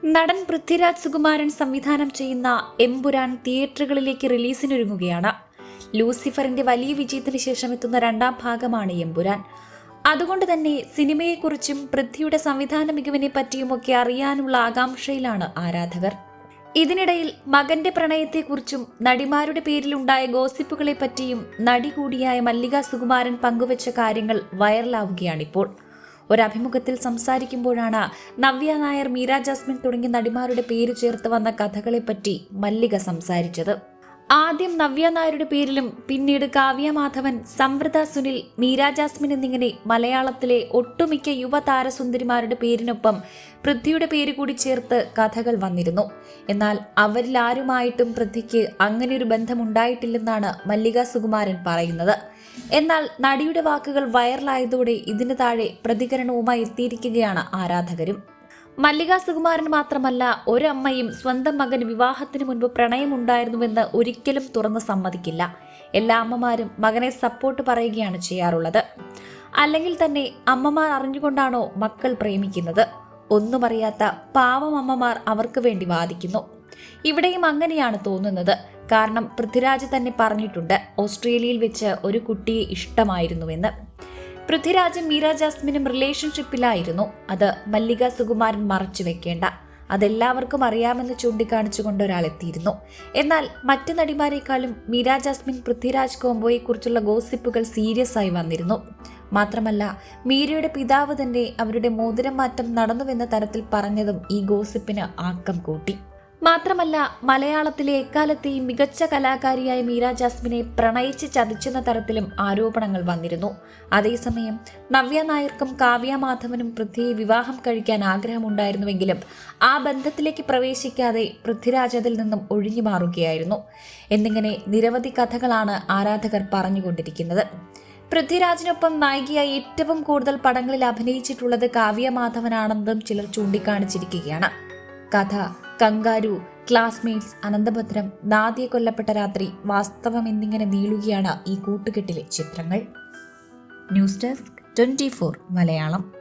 നടൻ പൃഥ്വിരാജ് സുകുമാരൻ സംവിധാനം ചെയ്യുന്ന എമ്പുരാൻ തിയേറ്ററുകളിലേക്ക് റിലീസിനൊരുങ്ങുകയാണ്. ലൂസിഫറിന്റെ വലിയ വിജയത്തിന് ശേഷം എത്തുന്ന രണ്ടാം ഭാഗമാണ് എമ്പുരാൻ. അതുകൊണ്ട് തന്നെ സിനിമയെക്കുറിച്ചും പൃഥ്വിയുടെ സംവിധാന മികവിനെ പറ്റിയുമൊക്കെ അറിയാനുള്ള ആകാംക്ഷയിലാണ് ആരാധകർ. ഇതിനിടയിൽ മകന്റെ പ്രണയത്തെക്കുറിച്ചും നടിമാരുടെ പേരിലുണ്ടായ ഗോസിപ്പുകളെ പറ്റിയും നടി കൂടിയായ മല്ലിക സുകുമാരൻ പങ്കുവച്ച കാര്യങ്ങൾ വൈറലാവുകയാണിപ്പോൾ. ഒരഭിമുഖത്തിൽ സംസാരിക്കുമ്പോഴാണ് നവ്യ നായർ, മീര ജാസ്മിൻ തുടങ്ങിയ നടിമാരുടെ പേര് ചേർത്ത് വന്ന കഥകളെപ്പറ്റി മല്ലിക സംസാരിച്ചത്. ആദ്യം നവ്യ നായരുടെ പേരിലും പിന്നീട് കാവ്യ മാധവൻ, സംവൃത സുനിൽ, മീര ജാസ്മിൻ എന്നിങ്ങനെ മലയാളത്തിലെ ഒട്ടുമിക്ക യുവതാരസുന്ദരിമാരുടെ പേരിനൊപ്പം പൃഥ്വിയുടെ പേര് കൂടി ചേർത്ത് കഥകൾ വന്നിരുന്നു. എന്നാൽ അവരിൽ ആരുമായിട്ടും പൃഥ്വിക്ക് അങ്ങനെയൊരു ബന്ധമുണ്ടായിട്ടില്ലെന്നാണ് മല്ലിക സുകുമാരൻ പറയുന്നത്. എന്നാൽ നടിയുടെ വാക്കുകൾ വൈറലായതോടെ ഇതിന് താഴെ പ്രതികരണവുമായി എത്തിയിരിക്കുകയാണ് ആരാധകരും. മല്ലിക സുകുമാരൻ മാത്രമല്ല, ഒരമ്മയും സ്വന്തം മകന് വിവാഹത്തിന് മുൻപ് പ്രണയമുണ്ടായിരുന്നുവെന്ന് ഒരിക്കലും തുറന്ന് സമ്മതിക്കില്ല. എല്ലാ അമ്മമാരും മകനെ സപ്പോർട്ട് പറയുകയാണ് ചെയ്യാറുള്ളത്. അല്ലെങ്കിൽ തന്നെ അമ്മമാർ അറിഞ്ഞുകൊണ്ടാണോ മക്കൾ പ്രേമിക്കുന്നത്? ഒന്നും അറിയാത്ത പാവം അമ്മമാർ അവർക്ക് വേണ്ടി വാദിക്കുന്നു. ഇവിടെയും അങ്ങനെയാണ് തോന്നുന്നത്. കാരണം പൃഥ്വിരാജ് തന്നെ പറഞ്ഞിട്ടുണ്ട്, ഓസ്ട്രേലിയയിൽ വെച്ച് ഒരു കുട്ടിയെ ഇഷ്ടമായിരുന്നുവെന്ന്. പൃഥ്വിരാജും മീര ജാസ്മിനും റിലേഷൻഷിപ്പിലായിരുന്നു. അത് മല്ലിക സുകുമാരൻ മറച്ചു വെക്കേണ്ട, അതെല്ലാവർക്കും അറിയാമെന്ന് ചൂണ്ടിക്കാണിച്ചുകൊണ്ട് ഒരാൾ എത്തിയിരുന്നു. എന്നാൽ മറ്റ് നടിമാരെക്കാളും മീര ജാസ്മിൻ പൃഥ്വിരാജ് കോംബോയെക്കുറിച്ചുള്ള ഗോസിപ്പുകൾ സീരിയസ് ആയി വന്നിരുന്നു. മാത്രമല്ല, മീരയുടെ പിതാവ് തന്നെ അവരുടെ മോതിരം മാറ്റം നടന്നുവെന്ന തരത്തിൽ പറഞ്ഞതും ഈ ഗോസിപ്പിന് ആക്കം കൂട്ടി. മാത്രമല്ല, മലയാളത്തിലെ എക്കാലത്തെയും മികച്ച കലാകാരിയായ മീര ജാസ്മിനെ പ്രണയിച്ച് ചതിച്ചെന്ന തരത്തിലും ആരോപണങ്ങൾ വന്നിരുന്നു. അതേസമയം നവ്യ നായർക്കും കാവ്യ മാധവനും പൃഥ്വിയെ വിവാഹം കഴിക്കാൻ ആഗ്രഹമുണ്ടായിരുന്നുവെങ്കിലും ആ ബന്ധത്തിലേക്ക് പ്രവേശിക്കാതെ പൃഥ്വിരാജ് അതിൽ നിന്നും ഒഴിഞ്ഞു മാറുകയായിരുന്നു. എന്നിങ്ങനെ നിരവധി കഥകളാണ് ആരാധകർ പറഞ്ഞുകൊണ്ടിരിക്കുന്നത്. പൃഥ്വിരാജിനൊപ്പം നായികയായി ഏറ്റവും കൂടുതൽ പടങ്ങളിൽ അഭിനയിച്ചിട്ടുള്ളത് കാവ്യ മാധവനാണെന്നും ചിലർ ചൂണ്ടിക്കാണിച്ചിരിക്കുകയാണ്. കഥ, കങ്കാരു, ക്ലാസ്മേറ്റ്സ്, അനന്തഭദ്രം, നാദിയ കൊല്ലപ്പെട്ട രാത്രി, വാസ്തവം എന്നിങ്ങനെ നീളുകയാണ് ഈ കൂട്ടുകെട്ടിലെ ചിത്രങ്ങൾ. News desk 24 Malayalam.